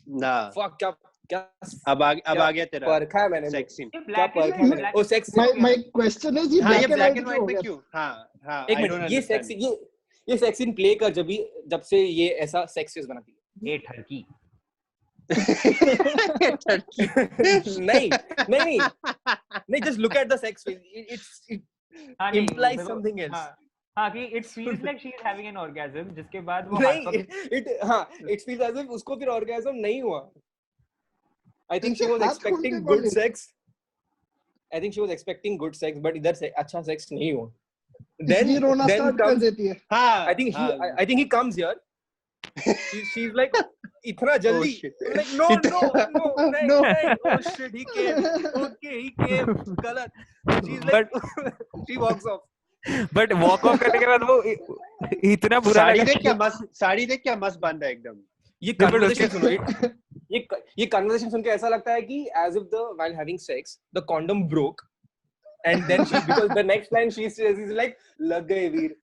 ना fuck क्या क्या अब आ गया तेरा परखा है मैंने सेक्स सीन क्या परखा है मैंने ओ सेक्स My question is, ये हाँ ये black and black white and क्यों हो व्हाइट में गया? क्यों हाँ एक I don't मिनट ये understand. सेक्स ये सेक्स सीन प्ले कर जब से ये ऐसा सेक्स फेस बनाती है ए ठरकी नहीं just look at the sex face it implies something else हाँ कि it feels like she is having an orgasm जिसके बाद वो नहीं it feels as if उसको फिर orgasm नहीं हुआ I think she was expecting good sex but इधर से अच्छा sex नहीं हुआ इसलिए रोना start कर देती है हाँ I think he comes here she's like इतना जल्दी like no oh shit he came गलत she's like she walks off but walk off करने के बाद वो इतना बुरा लगा साड़ी देख क्या मस्त बंद है एकदम ये कन्वर्सेशन सुनो ये कन्वर्सेशन सुन के ऐसा लगता है कि as if while having sex the condom broke and then because the next line she says is like लग गए वीर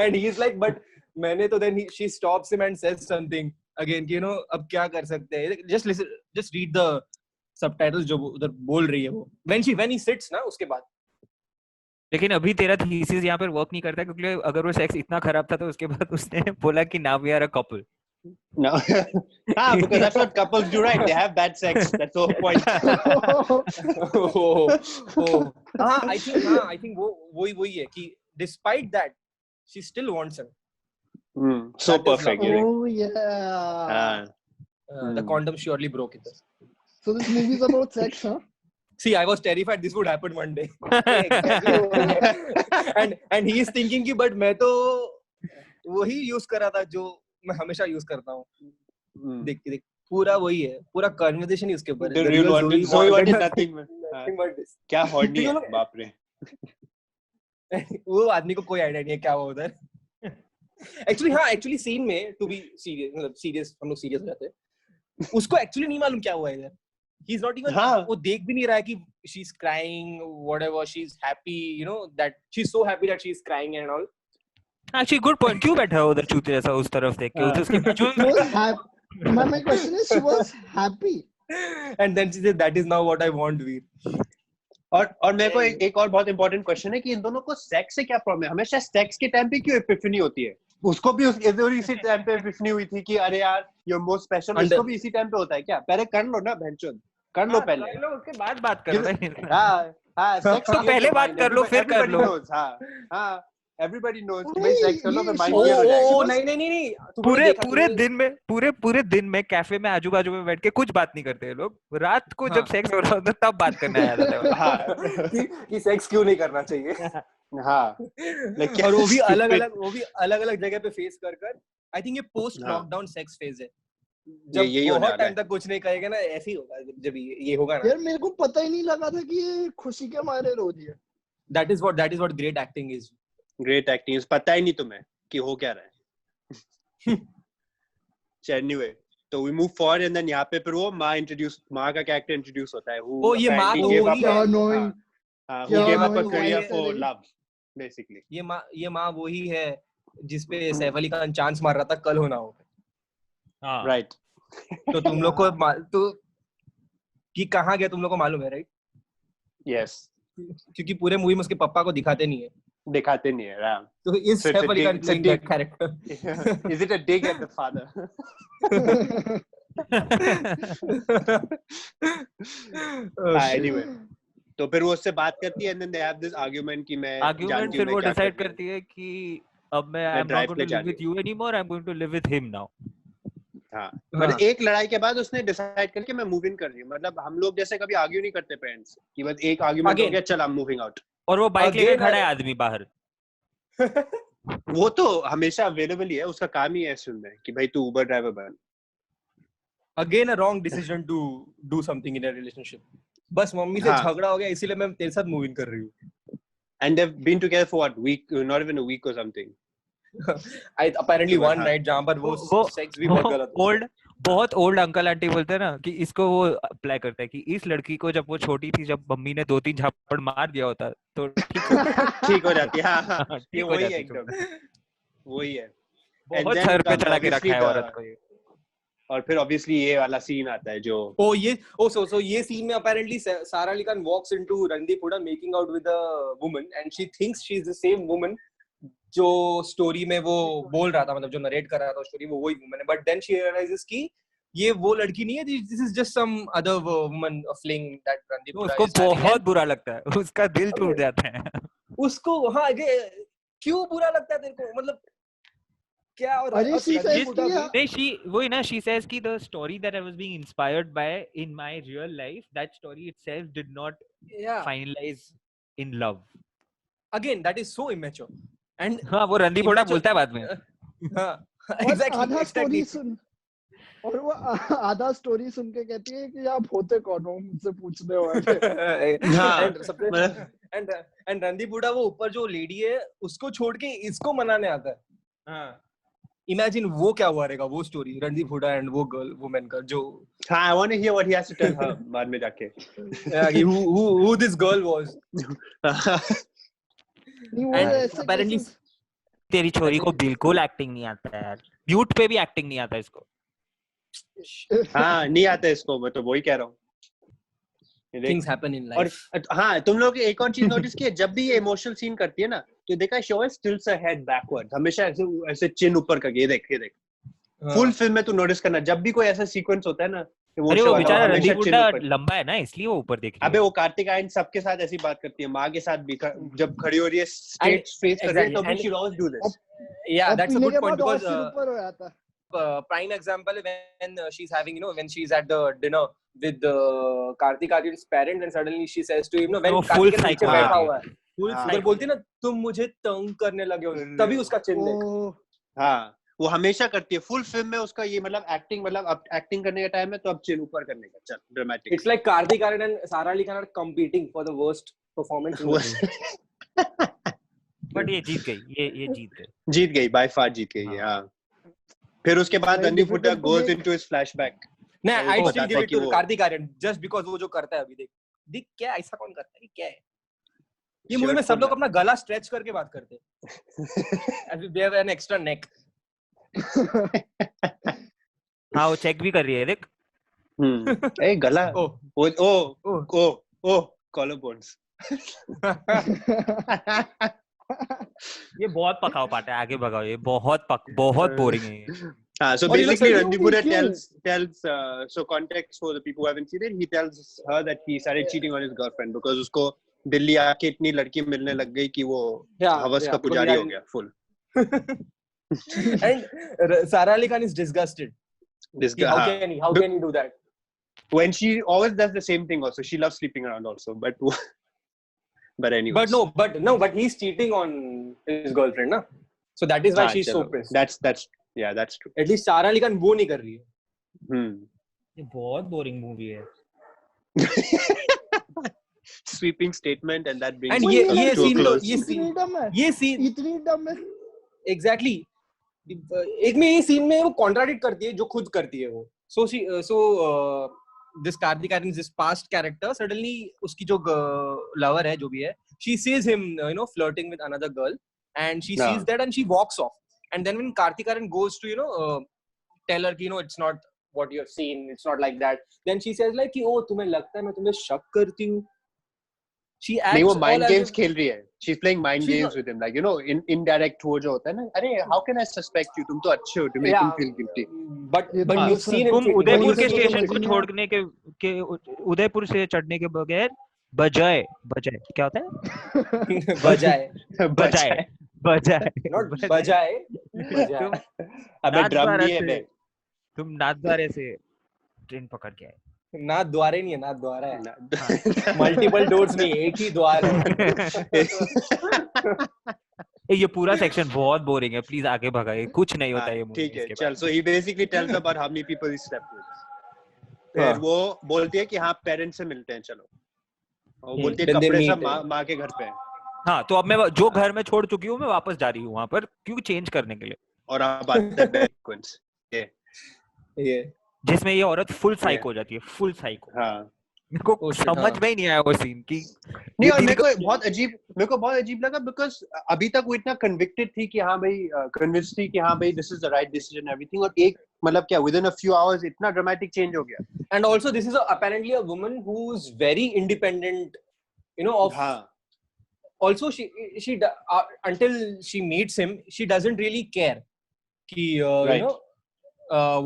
and he's like but मैंने तो then she stops him and says something again you know अब क्या कर सकते हैं just read the subtitles जो उधर बोल रही है वो when he sits ना उसके बाद लेकिन अभी तेरा थीसिस यहाँ पर वर्क नहीं करता क्योंकि अगर वो सेक्स इतना खराब था तो उसके बाद उसने बोला कि now we are a couple no because that's what couples do right they have bad sex that's the whole point I think वो वही है कि despite that she still wants him so perfect oh yeah the condom surely broke it so this movie is about sex huh see I was terrified this would happen one day and he is thinking कि but मैं तो वही use कर रहा था जो मैं हमेशा यूज करता हूँ देख पूरा वही है पूरा कन्वर्सेशन ही उसके ऊपर the real one Zoe wanted nothing but this क्या हॉर्नी है बाप रे वो आदमी को कोई आइडिया नहीं है क्या हुआ उधर एक्चुअली सीन में टू बी सीरियस मतलब सीरियस हम लोग सीरियस हो जाते हैं उसको एक्चुअली नहीं मालूम क्या हुआ इधर he is not even वो देख भी नहीं रहा है कि she is crying whatever she is happy you know that she is so happy that she is crying and all actually good point क्यों बैठा है उधर चूते जैसा उस तरफ देख के उसके पीछे my question is she was happy and then she said that is now what I want Veer और मेरे को एक और बहुत इंपॉर्टेंट क्वेश्चन है कि इन दोनों को सेक्स से क्या प्रॉब्लम है हमेशा सेक्स के टाइम पे क्यों एपिफनी होती है उसको भी इसी टाइम पे एपिफनी हुई थी कि अरे यार यू आर मोस्ट स्पेशल उसको भी इसी टाइम पे होता है क्या पहले कर लो ना भैंचोद कर लो पहले कर लो उसके बाद बात करो हां सेक्स तो पहले बात कर लो फिर कर लो हां everybody knows कि भाई सेक्स कर लो फिर माइंड क्लियर हो जाएगा नहीं पूरे दिन में कैफे में आजू-बाजू में बैठ के कुछ बात नहीं करते हैं लोग रात को जब सेक्स हो रहा होता है तब बात करना याद आता है हां कि सेक्स क्यों नहीं करना चाहिए हाँ लेकिन और वो भी अलग जगह पे फेस कर आई थिंक ये पोस्ट लॉकडाउन सेक्स फेज है जब बहुत टाइम तक कुछ नहीं करेगा ना ऐसे ही होगा जब ये होगा ना यार मेरे को पता ही नहीं लगा था कि ये खुशी के मारे रो रही है that is what great acting is पता ही नहीं तुम्हें कि हो क्या रहा है anyway तो we move forward and then यहाँ पे फिर वो माँ का कैरेक्टर इंट्रोड्यूस होता है वो ये माँ तो वही है who gave up a career for love basically ये माँ वही है जिसपे सैफ अली खान चांस मार रहा था कल होना हो राइट तो तुम लोग को तो कि कहाँ गया तुम लोग को मालूम है राइट यस क्योंकि पूरे मूवी में उसके पापा को दिखाते नहीं है राम तो इस Saif Ali Khan playing that character is it a dig at the father anyway तो फिर वो उससे बात करती है and then they have this argument कि मैं आर्गुमेंट फिर वो डिसाइड करती है कि अब मैं I'm not going to live with you anymore I'm going to live with him now हाँ मतलब एक लड़ाई के बाद उसने डिसाइड करके मैं मूव इन कर रही हूँ मतलब हम लोग जैसे कभी आर्ग्यू नहीं करते पेरेंट्स कि बस एक आर्गुमेंट हो गया चल आई एम मूविंग आउट और वो बाइक लेके खड़ा है आदमी बाहर वो तो हमेशा अवेलेबल ही है उसका काम ही है सुनना कि भाई तू उबर ड्राइवर बन again a wrong decision to do something in a relationship बस मम्मी से झगड़ा हो गया इसीलिए मैं तेरे साथ मूव इन कर रही हूँ and they've been together for what week not even a week or something apparently one night जहाँ पर वो सेक्स भी बहुत गलत बहुत ओल्ड अंकल आंटी बोलते हैं ना कि इसको वो अप्लाई करता है कि इस लड़की को जब वो छोटी थी जब मम्मी ने 2-3 झापड़ मार दिया होता तो ठीक हो जाती है हाँ ये वही है एकदम वही है बहुत सर पे चढ़ा के रखा है औरत को ये। और फिर ऑब्वियसली ये वाला सीन आता है जो so ये सीन में apparently Sara Ali Khan walks into Randeep Hooda making out with a woman and she thinks she is the same woman जो स्टोरी में वो बोल रहा था, मतलब जो नरेट कर रहा था स्टोरी वो वही वुमन है, बट देन शी रियलाइजेस कि ये वो लड़की नहीं है, this is just some other woman fling that Randeep Hooda. उसको बहुत बुरा लगता है, उसका दिल टूट जाता है उसको। हाँ क्यों बुरा लगता है तेरे को, मतलब क्या? और वही ना, she says कि the story that I was being inspired by in my real life, that story itself did not finalize in love. Again, that is so immature. And हाँ, वो रणदीप हुडा बोलता है बाद में। हाँ, exactly. और वो आधा स्टोरी सुन के कहती है कि आप होते कौन हो मुझसे पूछने वाले। एंड रणदीप हुडा वो ऊपर जो लेडी है उसको छोड़ के इसको मनाने आता है। हाँ, इमेजिन वो क्या हुआ रहेगा वो स्टोरी, रणदीप हुडा एंड वो गर्ल वुमन का जो। हाँ, I want to hear what he has to tell her बाद में जाके। who this girl was. And apparently तेरी छोरी को बिल्कुल एक्टिंग नहीं आता है यार, म्यूट पे भी एक्टिंग नहीं आता इसको। हाँ, नहीं आता इसको, मैं तो वही कह रहा हूँ। Things happen in life. और हाँ, तुम लोग एक और चीज नोटिस की है, जब भी ये इमोशनल सीन करती है ना, तो देखा she always tilts her head backward, हमेशा ऐसे चिन ऊपर करके। ये देख फुल फिल्म में तू नोटिस करना, जब भी कोई ऐसा सीक्वेंस होता है ना, अरे वो बेचारा रणदीप हुडा लंबा है ना, इसलिए वो ऊपर देख रही है। अबे वो कार्तिक आर्यन सबके साथ ऐसी बात करती है, माँ के साथ भी जब खड़ी हो रही है स्टेज फेस कर रही है, तभी she always do this. Yeah, that's a good point because ऊपर हो जाता है। prime example when she's having, when she's at the dinner with Kartik Aaryan's parents and suddenly she says to him, when Kartik नीचे बैठा हुआ है, उधर बोलती है ना, तुम मुझे तंग करने लगे हो, तभी उसका चिन देख। हाँ, वो हमेशा करती है फुल फिल्म में। उसका ये मतलब एक्टिंग करने का टाइम है तो अब चिन ऊपर करने का, चल dramatic. It's like Kartik Aaryan and Sara Ali Khan are competing for the worst performance in the movie. But ये जीत गई बाय फार जीत गई है। हाँ, फिर उसके बाद Randeep Hooda goes into his flashback। नहीं, I still give it to Kartik Aaryan just because वो जो करता है अभी देख क्या ऐसा कौन करता है, क्या है ये मूवी में सब लोग अपना गला स्ट्रेच करके बात करते हैं। They have an extra neck. हाँ, वो चेक भी कर रही है देख। ए गला, ओ कॉलर बोन्स। ये बहुत पकाओ पार्ट है, आगे भगाओ, ये बहुत बोरिंग है ये। So basically Randeep Huda tells so context for the people who haven't seen it, he tells her that he started cheating on his girlfriend because उसको दिल्ली आके इतनी लड़की मिलने लग गई कि वो हवस का पुजारी हो गया full. And Sara Ali Khan is disgusted. How can he do that? When she always does the same thing also. She loves sleeping around also, but anyways. But he's cheating on his girlfriend, na? So that is why she's so pissed. That's true. At least Sara Ali Khan वो नहीं कर रही है। ये बहुत boring movie है। Sweeping statement and that brings and ये scene इतनी डम है। Exactly. एक में ये सीन में वो कॉन्ट्राडिक्ट करती है जो खुद करती है वो। So this Kartik Aaryan's this past character suddenly उसकी जो lover है जो भी है, she sees him flirting with another girl and she sees that and she walks off. And then when Kartik Aaryan goes to tell her कि it's not what you have seen, it's not like that, then she says like कि ओ तुम्हें लगता है मैं तुम्हें शक करती हूँ। She acts नहीं, वो mind games खेल रही है। She's playing mind games with him, like indirect वो जो होता है ना, अरे how can I suspect you, तुम तो अच्छे हो, to make him feel guilty. But you've seen तुम उदयपुर के स्टेशन को छोड़ने के उदयपुर से चढ़ने के बगैर बजाय क्या होता है? बजाय अबे ड्रम नहीं है बे। तुम नाथद्वारे से ट्रेन पकड़ के आए। नाथद्वारे नहीं है, नाथद्वारा है। मल्टीपल डोर्स नहीं, एक ही द्वार है। ये पूरा सेक्शन बहुत बोरिंग है, प्लीज आगे भगाइए, कुछ नहीं होता है ये मूवी। ठीक है, चल। So he basically tells about how many people he slept with. फिर वो बोलती है कि हाँ पेरेंट्स से मिलते हैं, चलो। वो बोलती है कपड़े सब माँ के घर पे हैं। हाँ, तो अब मैं जो घर में छोड़ चुकी हूँ मैं वापस जा रही हूँ वहाँ पर, क्योंकि चेंज करने के लिए। और अब आता है सीक्वेंस ये जिसमें ये औरत फुल साइको हो जाती है, फुल साइको। हाँ, मेरे को समझ में ही नहीं आया वो सीन की नहीं, और मेरे को बहुत अजीब लगा बिकॉज अभी तक वो इतना कन्विक्टेड थी कि हाँ भाई, कन्विंस थी कि हाँ भाई this is the right decision everything, और एक मतलब क्या with in a few hours इतना ड्रामेटिक चेंज हो गया. And also this is apparently a woman who is very independent, you know, of also she until she meets him she doesn't really care ki right. you know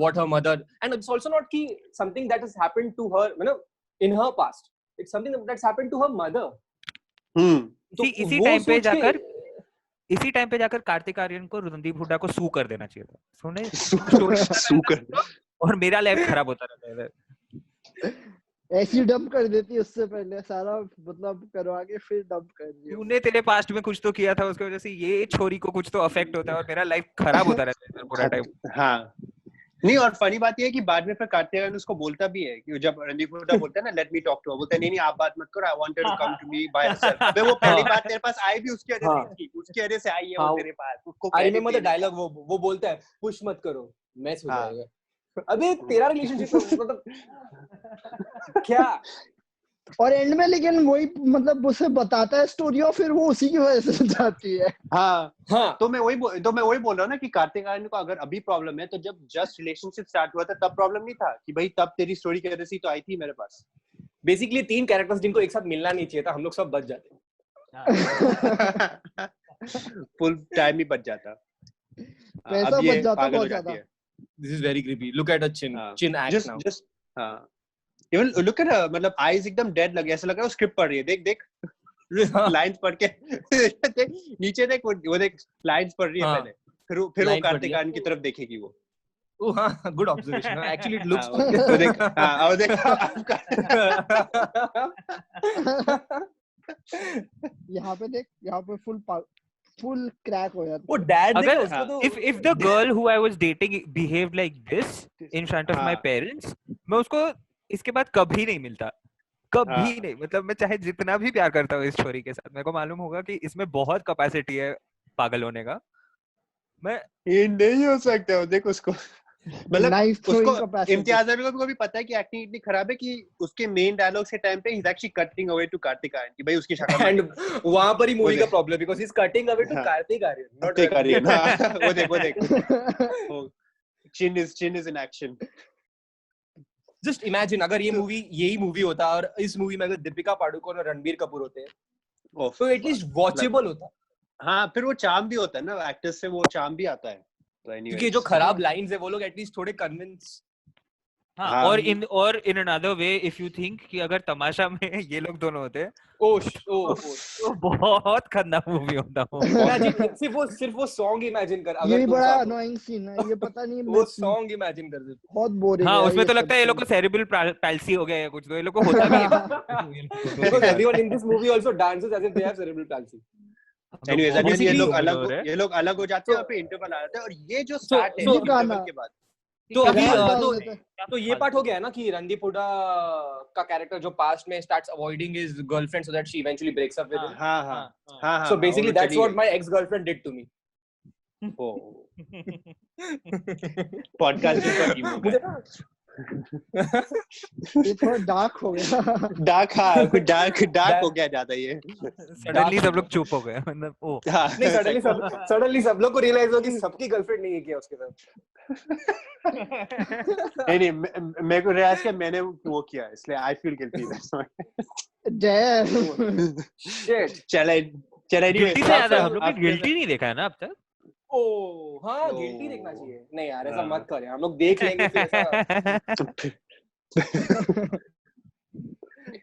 what her mother, and it's also not ki something that has happened to her, you know, in her past. It's something that's happened to her mother. तो इसी time पे जाकर कार्तिक आर्यन को रणदीप हुड्डा को सू कर देना चाहिए था. सुने सू कर और मेरा लाइफ खराब होता रहता है. ऐसी डंप कर देती उससे पहले, सारा मतलब करवा के फिर डंप कर दी. तूने तेरे पास्ट में कुछ तो किया था, उसकी वजह से ये छोरी को कुछ तो अफेक्ट होता है और मेरा लाइफ खराब होता रहता है पूरा टाइम. हाँ नहीं, और फनी बात ये है कि बाद में फिर कार्तिक आर्यन उसको बोलता भी है कि जब रणदीप हुड्डा बोलता है ना लेट मी टॉक टू, बोलता है नहीं आप बात मत करो, I wanted to come to me by herself. अबे वो पहली बार तेरे पास आई भी उसकी वजह से थी, उसकी वजह से आई है वो तेरे पास. उसको आई रिमेंबर द डायलॉग, वो बोलता है पुश मत करो मैच हो जाएगा. अबे तेरा रिलेशनशिप मतलब क्या. और एंड में लेकिन वही मतलब उसे बताता है स्टोरी और फिर वो उसी की वजह से जाती है. हाँ तो मैं वही बोल रहा हूँ ना कि कार्तिक आर्यन को अगर अभी प्रॉब्लम है तो जब जस्ट रिलेशनशिप स्टार्ट हुआ था तब प्रॉब्लम नहीं था कि भाई तब तेरी स्टोरी की वजह से तो आई थी मेरे पास. बेसिकली 3 कैरेक्टर्स जिनको एक साथ मिलना नहीं चाहिए था, हम लोग सब बच जाते. फुल टाइम ही बच जाता, पैसा बच जाता बहुत ज्यादा. This is very creepy. Look at her chin act now. Even look at her, मतलब eyes एकदम dead लगे, ऐसा लग रहा है वो स्क्रिप्ट पढ़ रही है. देख लाइंस पढ़ के नीचे देख वो देख लाइंस पढ़ रही है पहले, फिर वो कार्तिक आर्यन की तरफ देखेगी वो. Oh हाँ, good observation. Actually it looks. वो देख यहाँ पे देख, यहाँ पे फुल क्रैक हो जाता. वो डैड देखो उसको तो. If the girl who I was dating behaved like this in front of my parents, मैं उसको इसके बाद कभी नहीं मिलता, कभी नहीं. मतलब मैं चाहे जितना भी प्यार करता हूँ इस छोरी के साथ, मेरे को मालूम होगा कि इसमें बहुत कैपेसिटी है पागल होने का. मैं ये नहीं हो सकता. देख उसको मतलब उसको इम्तियाज अली को भी पता है कि एक्टिंग इतनी खराब है कि उसके मेन डायलॉग से टाइम पे he is actually cutting away to Kartik Aaryan कि भाई उसकी शक्ल. एंड वहां पर ही मूवी का problem because he is cutting away to Kartik Aaryan, not Kartik Aaryan. वो देख chin is in action. Just imagine अगर यही मूवी होता और इस मूवी में अगर दीपिका पादुकोण और रणबीर कपूर होते तो एटलीस्ट वॉचेबल होता. हाँ फिर वो चार्म भी होता है ना, एक्टर्स से वो चार्म भी आता है. क्योंकि जो खराब लाइंस है वो लोग एटलीस्ट थोड़े कन्विंस. हाँ, और in another way if you think कि अगर तमाशा में ये लोग दोनों होते तो बहुत खतरनाक मूवी होता. सिर्फ वो सॉन्ग इमेजिन कर. ये बड़ा अनोइंग सीन है, ये पता नहीं वो सॉन्ग इमेजिन कर दे. बहुत बोरिंग. हाँ उसमें तो लगता है ये लोग को सेरेब्रल पैल्सी हो गया है कुछ, तो ये लोग को होता भी है. Because everyone in this movie also dances as if they have cerebral palsy. Anyways, ये लोग अलग हो जाते हैं और फिर इंटरवल आ जाता है. और ये जो स्टार्ट है इंटरवल के बाद तो अभी तो ये पार्ट हो गया है ना कि रणदीप हुड्डा का कैरेक्टर जो पास्ट में starts avoiding his girlfriend so that she eventually breaks up with him. हाँ so basically that's what my ex girlfriend did to me. Podcast ये थोड़ा डार्क हो गया. डार्क हो गया ज्यादा. ये सडनली सब लोग चुप हो गए. मतलब नहीं, सडनली सब लोग को रियलाइज हो कि सबकी गर्लफ्रेंड नहीं है क्या उसके साथ. नहीं मेरे को रियलाइज किया मैंने वो किया, इसलिए आई फील गिल्टी. शिट. चले गिल्टी से ज्यादा हम लोग ने गिल्टी नहीं देखा है ना अब तक. ओह हाँ, गिल्टी देखना चाहिए. नहीं यार ऐसा मत कर यार, हम लोग देख लेंगे फिर ऐसा.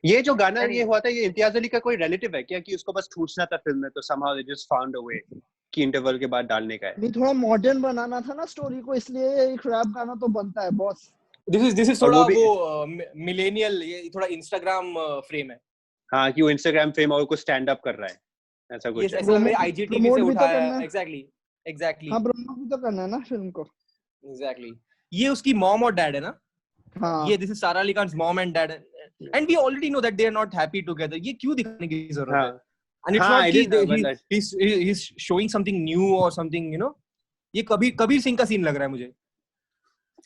ये जो गाना ये हुआ था, ये इम्तियाज अली का कोई रिलेटिव है क्या कि उसको बस ठूसना था फिल्म में, तो somehow they just found a way कि इंटरवल के बाद डालने का है. नहीं थोड़ा मॉडर्न बनाना था ना स्टोरी को, इसलिए एक रैप गाना तो बनता है बॉस. दिस इज थोड़ा वो मिलेनियल, ये थोड़ा इंस्टाग्राम फ्रेम है. हाँ कि वो इंस्टाग्राम फेम और को स्टैंड अप कर रहा है, ऐसा कुछ. ऐसा लग रहा है IGTV से उठाया है. एग्जैक्टली. हाँ प्रमोट भी तो करना है ना फिल्म को. एग्जैक्टली. ये उसकी मॉम और डैड है ना. हाँ. ये this is Sara Ali Khan's mom and dad and we already know that they are not happy together. ये क्यों दिखाने की जरूरत है? And it's not कि he's showing something new or something, you know. ये कबीर सिंह का सीन लग रहा है मुझे.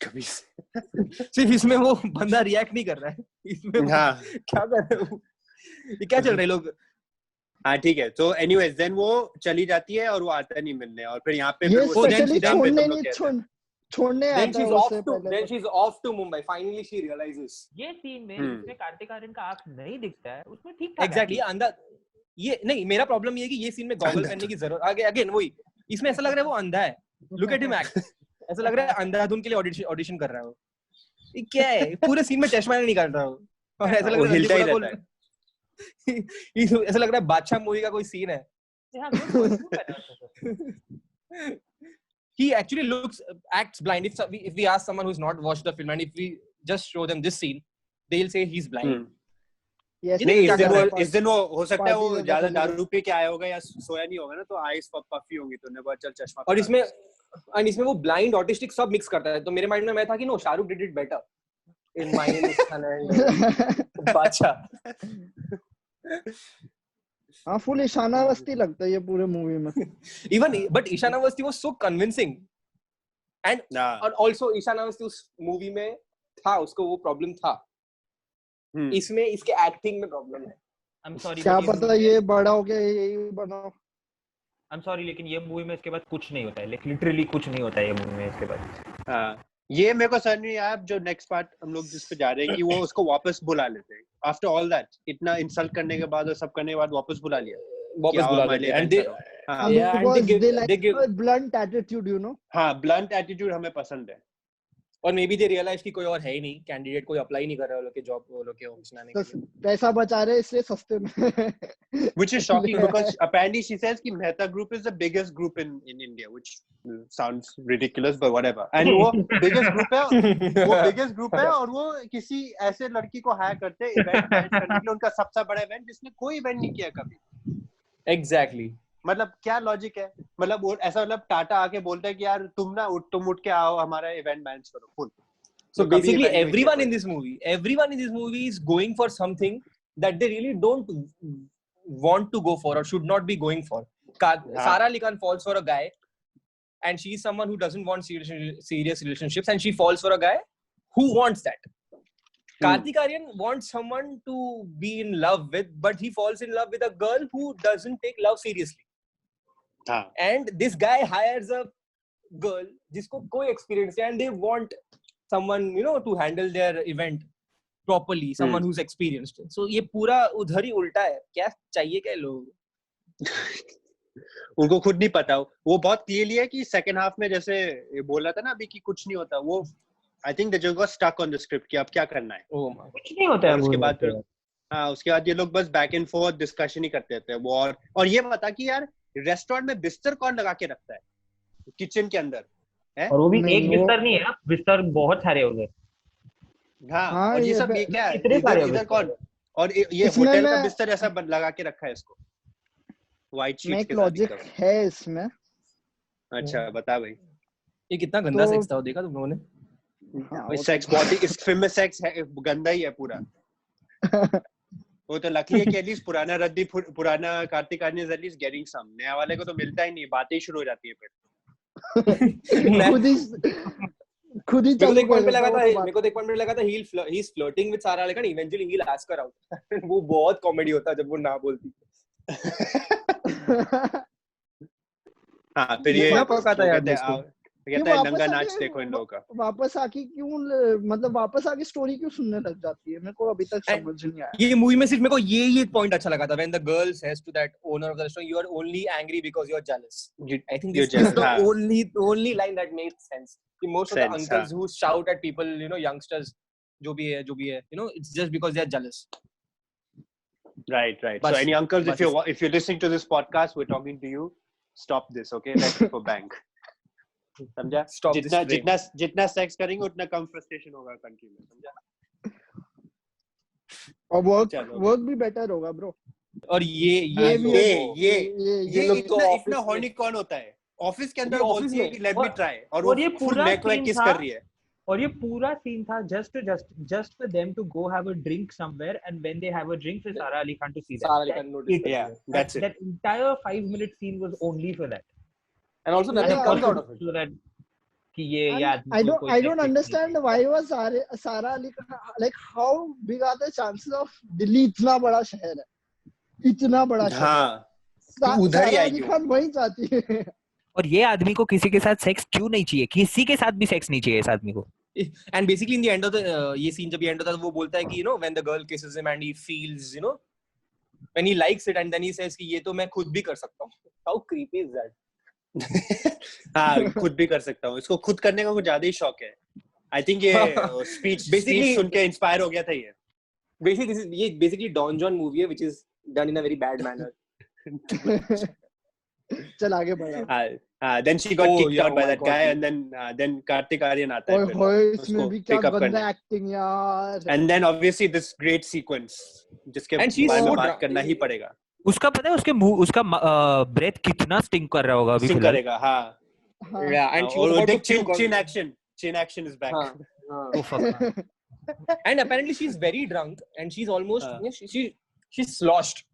कभी सिर्फ इसमें वो बंदा रिएक्ट नहीं कर रहा है, इसमें क्या कर रहे हो, ये क्या चल रहे लोग। हाँ ठीक है, तो एनीवेज देन वो चली जाती है और वो आता नहीं मिलने, और फिर यहाँ पे ये फिर वो स्पेशली छोड़ने then आता है she's उससे off to पहले then she's off to Mumbai, finally she realizes। ये सीन में जिसमें कार्तिक आर्यन का आंख नहीं दिखता है उसमें ठीक ठाक एग्जैक्टली अंधा, ये नहीं, मेरा प्रॉब्लम ये है कि ये सीन में गॉगल पहनने की जरूरत, आगे अगेन वही, इसमें ऐसा लग रहा है वो अंधा है, लुक एट हिम एक्ट, ऐसा लग रहा है अंधाधुन के लिए ऑडिशन कर रहा है वो, ये क्या है, पूरे सीन में चश्मा नहीं निकाल रहा हो, और ऐसा लग रहा है ऐसा लग रहा है बादशाह मूवी का कोई सीन है। He actually acts blind. If we ask someone who's not watched the film and if we just show them this scene, they'll say he's blind. Yes, नहीं, इस दिन वो हो सकता है वो ज्यादा दारू पी के आया होगा या सोया नहीं होगा ना, तो आईज पफी होंगी, तो ने चल चश्मा। और इसमें वो ब्लाइंड ऑटिस्टिक सब मिक्स करता है, तो मेरे माइंड में मैं था कि no, Shahrukh did it better in my Baadshah. हाँ, फुल ईशान अवस्थी लगता है ये पूरे मूवी में। Even but Ishan Awasthi was so convincing, and और also ईशान अवस्थी उस मूवी में था, उसको वो प्रॉब्लम था, इसमें इसके एक्टिंग में प्रॉब्लम है। I'm sorry, क्या पता ये बड़ा हो गया यही बनाओ। I'm sorry, लेकिन ये मूवी में इसके बाद कुछ नहीं होता है, लिटरली कुछ नहीं होता है ये मूवी में इसके बाद। हाँ, ये मेरे को समझ नहीं आया। जो नेक्स्ट पार्ट हम लोग जिस पे जा रहे हैं कि वो उसको वापस बुला लेते हैं, आफ्टर ऑल दैट, इतना इंसल्ट करने के बाद और सब करने के बाद वापस बुला लिया, and they give blunt attitude, you know। हाँ, blunt attitude हमें पसंद है। और मे बी दे रियलाइज कि कोई और है ही नहीं, कैंडिडेट कोई अप्लाई नहीं कर रहा है वो लोग के जॉब, वो लोग के ऑप्शन आने के लिए, पैसा बचा रहे इसलिए सस्ते में। Which is shocking because apparently she says कि Mehta Group is the biggest group in India, which sounds ridiculous but whatever. And वो biggest group है और वो किसी ऐसे लड़की को हायर करते हैं इवेंट मैनेज करने के लिए, उनका सबसे बड़ा इवेंट जिसने कोई इवेंट नहीं किया कभी। Exactly. मतलब क्या लॉजिक है, मतलब वो ऐसा, मतलब टाटा आके बोलता है कि यार तुम उठ के आओ हमारा इवेंट मैनेज करो full. So basically everyone in this movie is going for something that they really don't want to go for or should not be going for. Sara Ali Khan falls for a guy and she is someone who doesn't want serious relationships, and she falls for a guy who wants that. Kartik Aaryan wants someone to be in love with, but he falls in love with a girl who doesn't take love seriously. And this guy hires a girl जिसको कोई experience है, and they want someone, you know, to handle their event properly, someone who's experienced. So ये पूरा उधर ही उल्टा है, क्या चाहिए क्या लोग। उनको खुद नहीं पता। वो बहुत क्लियरली है कि सेकंड हाफ में जैसे बोला था ना अभी कि कुछ नहीं होता, वो I think they just got stuck on the script कि अब क्या करना है। कुछ नहीं होता है। उसके बाद फिर उसके बाद ये लोग बस बैक एंड फोर्थ डिस्कशन ही करते रहते हैं वो। और ये बता कि यार रेस्टोरेंट में बिस्तर कौन लगा के रखता है किचन के अंदर है? और वो भी एक बिस्तर नहीं है, बिस्तर बहुत सारे हो गए। हाँ, और ये सब ये क्या है, इधर कौन? और ये होटल का बिस्तर ऐसा लगा के रखा है इसको व्हाइट शीट्स के साथ। लॉजिक है इसमें। अच्छा बता भाई। ये कितना गंदा सेक्स था, देखा तुम लोगों ने? सेक्स बहुत ही, इस फिल्म में सेक्स है, गंदा ही है पूरा। वो तो लकी है कि एटलीस्ट पुराना Kartik Aaryan at least getting some, नया वाले को तो मिलता ही नहीं, बातें ही शुरू हो जाती है फिर। खुद ही मेरे को एक पॉइंट पे लगा था ही इज फ्लर्टिंग विद सारा Ali Khan, eventually he will ask her out. वो बहुत कॉमेडी होता जब वो ना बोलती। हाँ, फिर ये कहता है नंगा नाच देखो इन लोगों का। वापस आके स्टोरी क्यों सुनने लग जाती है, मेरे को अभी तक समझ नहीं आया। ये मूवी में सिर्फ मेरे को ये पॉइंट अच्छा लगा था, when the girl says to that owner of the restaurant, you are only angry because you are jealous. I think this is the only line that made sense. Most of the uncles who shout at people, you know, youngsters, जो भी है, you know, it's just because they are jealous. Right. So any uncles, if you're listening to this podcast, we're talking to you. Stop this, okay? Let's go bank. समझा? जितना sex करेंगे उतना कम frustration होगा country में, समझा? और work भी better होगा ब्रो। और ये लोग तो इतना हॉर्नी कौन होता है ऑफिस के अंदर, बोलती है कि लेट मी ट्राई, और ये पूरा मैं को किस कर रही है। और ये पूरा सीन था just for them to go have a drink somewhere, and when they have a drink for Sara Ali Khan to see that. Sara Ali Khan noticed. Yeah, that's it. That entire 5-minute scene was only for that. And also nothing comes out of it. So that कि ये आदमी I को don't कोई I don't sex understand नहीं why was Sara Ali Khan, like how big are the chances of Delhi इतना बड़ा शहर है, इतना बड़ा शहर, हाँ उधर ही सारा आएगी अली वो। खान वहीं जाती है। और ये आदमी को किसी के साथ सेक्स क्यों नहीं चाहिए? किसी के साथ भी सेक्स नहीं चाहिए इस आदमी को। And basically in the end of the ये scene जब ये end होता है तो वो बोलता है कि when the girl kisses him and he feels when he likes it and then he says कि ये तो मैं खुद भी कर सकता हूँ. How creepy is that? हाँ खुद भी कर सकता हूँ, इसको खुद करने का कुछ ज्यादा ही शौक है। I think ये स्पीच सुन के इंस्पायर हो गया था ये। ये basically Don John movie है which is done in a very bad manner. चल आगे बढ़ा। Then she got kicked out by that guy and then Kartik Aaryan आता है फिर इसमें भी क्या गंदा एक्टिंग यार। And then obviously this great sequence जिसके बारे में बात करना ही पड़ेगा। उसका पता है उसके मुंह उसका ब्रेथ कितना स्टिंग कर रहा होगा अभी फिलहाल करेगा। हाँ yeah and she was about to chin action is back. Oh fuck. And apparently she's very drunk and she's almost she's sloshed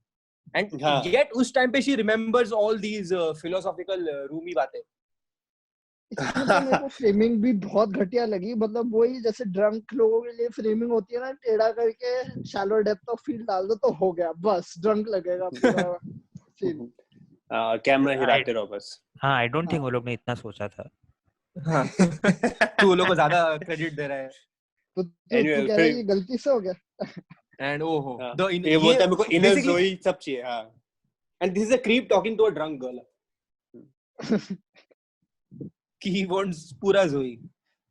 and yet उस time पे she remembers all these philosophical roomy बातें। मेरे को framing भी बहुत घटिया लगी, मतलब वही जैसे ड्रंक लोगों के लिए फ्रेमिंग होती है ना, टेढ़ा करके शैलो डेप्थ ऑफ फील्ड डाल दो तो हो गया, बस ड्रंक लगेगा पूरा सीन। कैमरा हिलाते रहो बस। हाँ आई डोंट थिंक वो लोग ने इतना सोचा था। हाँ तू लोगों को ज्यादा क्रेडिट दे रहा है तो कह रहा है ये गलती से हो गया। And oh ये बोलता है मेरे को इनर जोई सब चाहिए। हाँ and this is a creep talking to a drunk girl कि he wants पूरा जोई,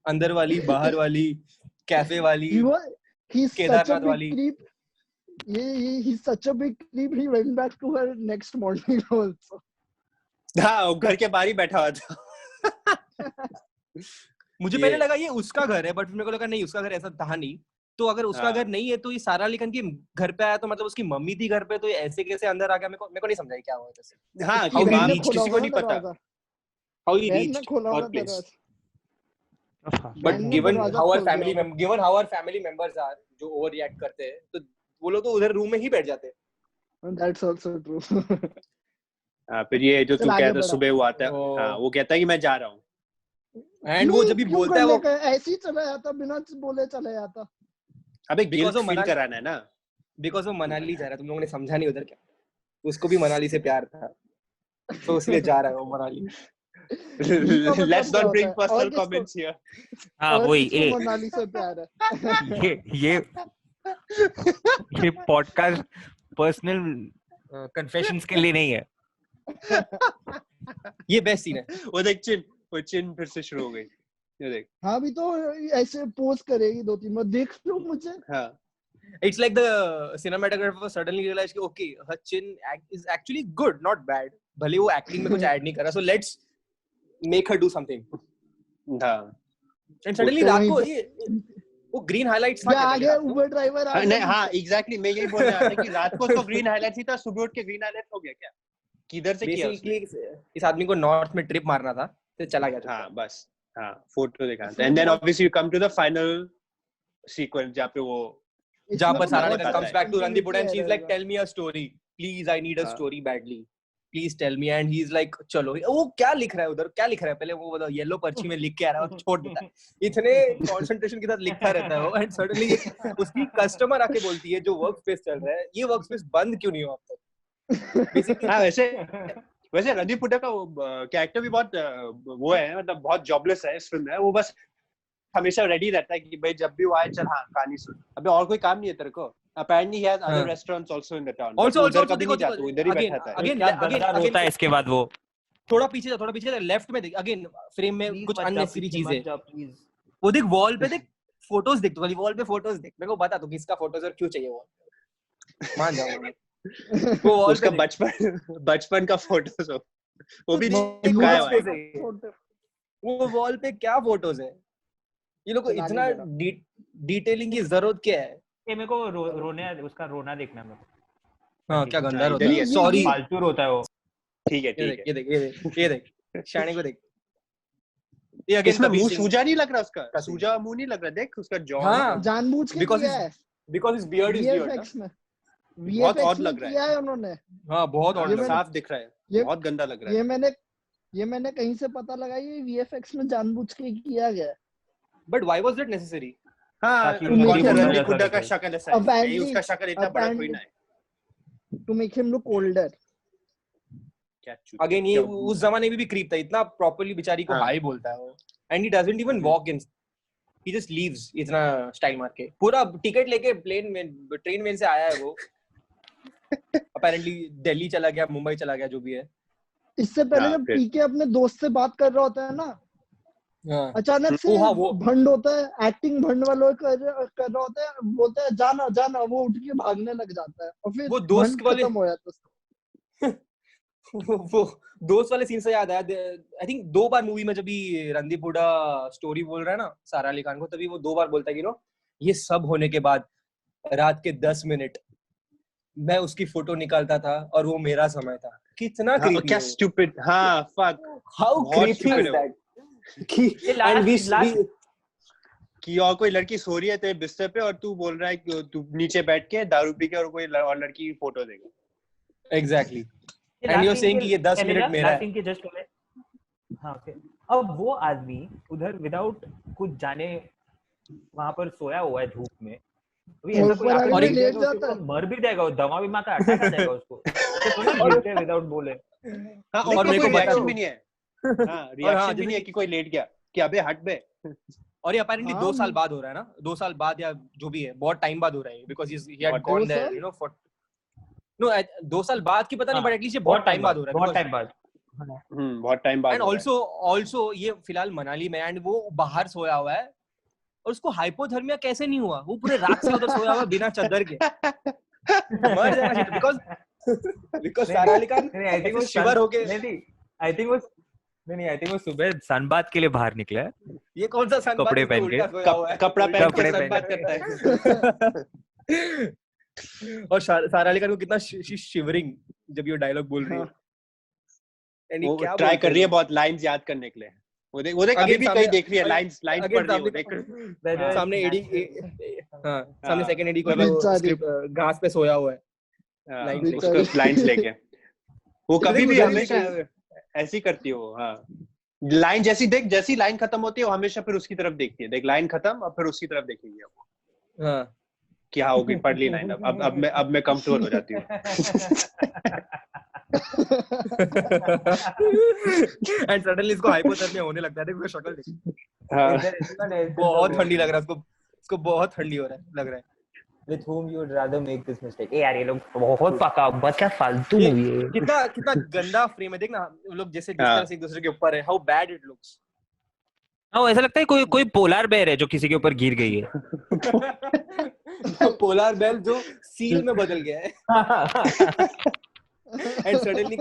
अंदर वाली बाहर वाली कैफे वाली केदारनाथ वाली। he's such a big creep, he went back to her next morning also। हाँ घर के बाहर ही बैठा हुआ था। मुझे पहले लगा ये उसका घर है बट मेरे को लगा नहीं उसका घर ऐसा था नहीं। तो अगर उसका घर नहीं है तो ये सारा अली खान के घर पे आया तो मतलब उसकी मम्मी थी घर पे, तो ये ऐसे कैसे अंदर आ गया मेरे को नहीं समझा क्या हुआ जैसे। हाँ किसी को नहीं पता how he reached her place but given how our family members are जो ओवर रिएक्ट करते हैं तो वो लोग तो उधर रूम में ही बैठ जाते हैं। That's also true। फिर ये जो तू कहता है सुबह वो आता है, वो कहता है कि मैं जा रहा हूँ एंड वो जब भी बोलता है वो ऐसे ही चला जाता बिना बोले चला जाता। अबे गिल्ट फील कराना है ना, बिकॉज़ वो मनाली जा रहा है, तुम लोगों ने समझा नहीं उधर क्या, उसको भी मनाली से प्यार था तो इसलिए जा रहा है वो Manali. Let's not bring personal comments here। हाँ वही मनाली से प्यार है। ये पॉडकास्ट पर्सनल कन्फेशंस के लिए नहीं है। ये बेस्ट सीन है। वो देख चिन फिर से शुरू हो गई, ये देख। हाँ भी तो ऐसे पोज करेगी 2-3 बार, देख लो मुझे। हाँ it's like the cinematographer suddenly realized कि okay her chin is actually good not bad, भले वो एक्टिंग में कुछ ऐड नहीं कर रहा, so let's make her do something। हाँ and suddenly रात को ये वो ग्रीन हाइलाइट्स था आगे उबर ड्राइवर आ नहीं। हाँ एग्जैक्टली मैं यही बोल रहा था कि रात को तो ग्रीन हाइलाइट ही था, सुबह उठ के ग्रीन हाइलाइट हो गया क्या, किधर से किया उसने? इस आदमी को नॉर्थ में ट्रिप मारना था तो चला गया। हाँ बस हाँ फोटो दिखा and then obviously you come to the final sequence जहाँ पर सारा comes back to Randeep and she's like tell me a story please, I need a story badly, please tell me, and he's like चलो। वो क्या लिख रहा है उधर, क्या लिख रहा है पहले वो बताओ, येलो पर्ची में लिख के आ रहा है और छोड़ देता है, इतने कंसंट्रेशन के साथ लिखता रहता है वो, एंड सडनली उसकी कस्टमर आके बोलती है जो वर्क स्पेस चल रहा है, ये वर्क स्पेस बंद क्यों नहीं हुआ अब तक। हाँ वैसे रणदीप हुड्डा का कैरेक्टर भी बहुत वो है, मतलब बहुत जॉबलेस है इस फिल्म में। वो बस हमेशा रेडी रहता है कि भाई जब भी वो आए चल हाँ कहानी सुन, अबे और कोई काम नहीं है तेरे को। Apparently he has other restaurants also in the town. Also कभी नहीं जाता, वो इधर ही बैठा था। again होता है इसके बाद वो थोड़ा पीछे जा लेफ्ट में देख, अगेन फ्रेम में कुछ अननेसेसरी चीजें। वो देख वॉल पे देख फोटोज देख, तो वाली वॉल पे फोटोज देख, मेरे को बता तू किसका फोटोज और क्यों चाहिए वो, मान जाऊंगा। वो वॉल उसका बचपन का फोटोज हो, वो भी चिपकाया हुआ है। वो वॉल पे क्या फोटोज है, ये लोग को इतना डिटेलिंग की जरूरत क्या है? ये मेरे को उसका रोना देखना है मेरे को। हाँ क्या गंदा रोता है, सॉरी फालतू रोता है वो। ठीक है ये देख शाने को देख, ये अगेन इसमें मुंह सूजा नहीं लग रहा, उसका सूजा मुंह नहीं लग रहा, देख उसका जॉ। हाँ जानबूझ के किया है, because his beard is weird, बहुत ऑड लग रहा है उन्होंने। हाँ बहुत ऑड, साफ दिख रहा है, बहुत गंदा लग रहा है। ये मैंने ये मैंने कहीं से पता लगा, ये VFX में जानबूझ के किया गया है। But why was that necessary? हाँ, ताकि उनकी कौन सा उम्र रणदीप जैसा हुड्डा का दिखे। शक्ल ऐसा है, Apparently- नहीं, उसका शक्ल इतना बड़ा कोई ना है। To make him look older. क्या चूत- Again, ये क्या- उस जमाने में भी creep था, इतना properly बेचारी को हाँ। हाई बोलता है वो, and he doesn't even walk in, he just leaves इतना स्टाइल मार के, पूरा टिकट लेके ट्रेन में से आया है वो, apparently दिल्ली चला गया, मुंबई चला गया, जो भी है। इससे पहले हाँ, जब फिर- पीके अपने दोस्त से बात कर रहा होता है ना, हाँ। अचानक से हाँ, वो- भंड होता है, एक्टिंग भंड वालों कर रहा होता है, बोलता है जाना जाना, वो उठ के भागने लग जाता है और फिर वो दोस्त भंड वाले- खत्म हो जाता है। वो दोस्त वाले सीन से याद आया, आई थिंक 2 बार मूवी में जब भी रणदीप हुड्डा स्टोरी बोल रहा है ना सारा अली खान को, तभी वो 2 बार बोलता है कि ये सब होने के बाद रात के 10 मिनट मैं उसकी फोटो निकालता था और वो मेरा समय था। कितना हाँ, creepy क्या है वो। स्टूपिड, हाँ, fuck, How बहुत creepy stupid is है वो। that? कि- ये and last- कि और कोई लड़की सो रही है तेरे बिस्तर पे और तू बोल रहा है कि तू नीचे बैठ के दारू पी के और कोई और लड़की की फोटो देगा। Exactly. ये And last you're scene saying के कि ये 10 पहले मिनट ना, मेरा last है। scene के just पहले, हाँ, okay. अब वो आदमी उधर विदाउट कुछ जाने वहां पर सोया हुआ है धूप में, अभी ऐसा कोई ऊपर आकर आके देख लेट जाएगा, जाता उसको मर भी जाएगा, वो दमा बीमा का अटैक आ जाएगा उसको, तो थोड़ा गिरते विदाउट बोले। हाँ, और और मेरे कोई को रिएक्शन बताओ- भी नहीं है, हाँ, रिएक्शन भी नहीं है कि कोई लेट गया, कि अबे हट बे। और ये apparently हाँ, 2 साल बाद हो रहा है ना, 2 साल बाद या जो भी है, बहुत टाइम बाद हो रहा है, because he had बहुत gone 2 there, साल? for no 2 साल बाद की पता नहीं, हाँ, but at least ये बहुत टाइम बाद हो रहा है, बहुत because- टाइम बाद। बहुत टाइम बाद and हो रहा also ये फिलहाल मनाली में, and वो बाहर सोया हुआ है और उसको हाइपोथर्मिया कैसे नहीं हुआ, वो पूरे रात से उधर सोया हुआ है बिना चादर के, मर जाएगा because सारा अली खान नहीं, I think वो शिवर होके, नहीं, I think वो सुबह सनबाथ के लिए बाहर निकला है। ये कौन सा सन कपड़े बात, पहन उल्टा के। सोया हुआ है, कपड़ा उल्टा पहन के कपड़े सब पहन बात के। करता है। और सारा अली खान को कितना शिवरिंग जब ये डायलॉग बोल रही है, And ये वो क्या ट्राई बोलते कर रही है हैं बहुत लाइंस याद करने के लिए, वो देख Again अभी भी सामने- कहीं देख रही है, लाइंस again पढ़ रही है वो, सामने- देख। हाँ, सामने एडी, हाँ, सामने हाँ, सेकंड एडी को मतलब- जो स्क्रिप्ट घास पे सोया हुआ है, हाँ, Lines उसको लाइंस लेके वो इधर कभी ही भी उधर ही हमेशा ऐसी करती है वो, हाँ, लाइन जैसी लाइन खत्म होती है वो हमेशा फिर उसकी तरफ देखती है, देख लाइन खत्म और फिर उसकी तरफ देखेंगे वो हाँ, कि हाँ होगी, पढ़ ली लाइन, अब मैं कंट्रोल हो जाती हूँ। एंड सडनली इसको हाइपोथर्मिया होने लगता है, देखो शक्ल देख, हाँ, बहुत ठंडी लग रहा है उसको बहुत ठंडी हो रहा है, लग रहा है। With whom you would rather make this mistake? ए यार ये लोग बहुत पका, बस क्या फालतू ये मूवी है। कितना गंदा फ्रेम है, देखना वो लोग जैसे जिस हाँ। तरह से एक दूसरे के ऊपर है, हाउ बैड इट लुक्स। हाँ, ऐसा लगता है कोई पोलार बेयर है जो किसी के ऊपर गिर गई है। पोलार बेर जो सील में बदल गया है, एंड सडनली